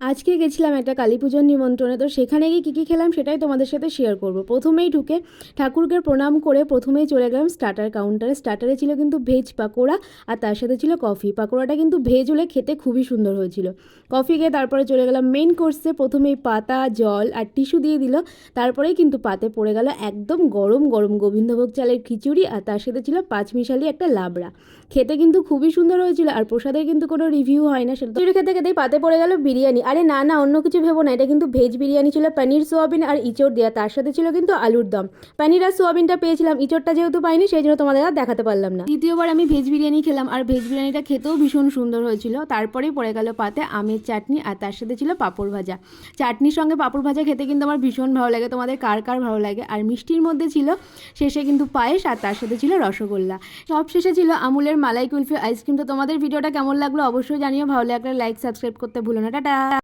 আজকে গেছিলাম একটা কালী পুজোর নিমন্ত্রণে, তো সেখানে গিয়ে কী কী খেলাম সেটাই তোমাদের সাথে শেয়ার করব। প্রথমেই ঢুকে ঠাকুরকে প্রণাম করে প্রথমেই চলে গেলাম স্টার্টার কাউন্টারে। স্টার্টারে ছিল কিন্তু ভেজ পাকোড়া আর তার সাথে ছিল কফি। পাকোড়াটা কিন্তু ভেজ হলে খেতে খুবই সুন্দর হয়েছিল। কফি খেয়ে তারপরে চলে গেলাম মেন কোর্সে। প্রথমেই পাতা, জল আর টিস্যু দিয়ে দিল, তারপরেই কিন্তু পাতে পড়ে গেল একদম গরম গরম গোবিন্দভোগ চালের খিচুড়ি আর তার সাথে ছিল পাঁচমিশালি একটা লাবড়া। খেতে কিন্তু খুবই সুন্দর হয়েছিল আর প্রসাদের কিন্তু কোনো রিভিউ হয় না সেটা। খিচুড়ি খেতে খেতেই পাতে পড়ে গেল বিরিয়ানি। আরে না না, অন্য কিছু ভেবো না, এটা কিন্তু ভেজ বিরিয়ানি ছিল। পনির, সোয়াবিন আর ইঁচড় দেওয়া, তার সাথে ছিল কিন্তু আলুর দম। পনির আর সোয়াবিনটা পেয়েছিলাম, ইঁচড়টা যেহেতু পাইনি সেই জন্য তোমাদের আর দেখাতে পারলাম না। দ্বিতীয়বার আমি ভেজ বিরিয়ানি খেলাম আর ভেজ বিরিয়ানিটা খেতেও ভীষণ সুন্দর হয়েছিল। তারপরেই পড়ে গেল পাতে আমের চাটনি আর তার সাথে ছিল পাঁপড় ভাজা। চাটনির সঙ্গে পাঁপড় ভাজা খেতে কিন্তু আমার ভীষণ ভালো লাগে, তোমাদের কার কার ভালো লাগে। আর মিষ্টির মধ্যে ছিল শেষে কিন্তু পায়েস আর তার সাথে ছিল রসগোল্লা। সব শেষে ছিল আমুলের মালাই কুলফি আইসক্রিম। তো তোমাদের ভিডিওটা কেমন লাগলো অবশ্যই জানিও, ভালো লাগলে লাইক সাবস্ক্রাইব করতে ভুলো না। টাটা।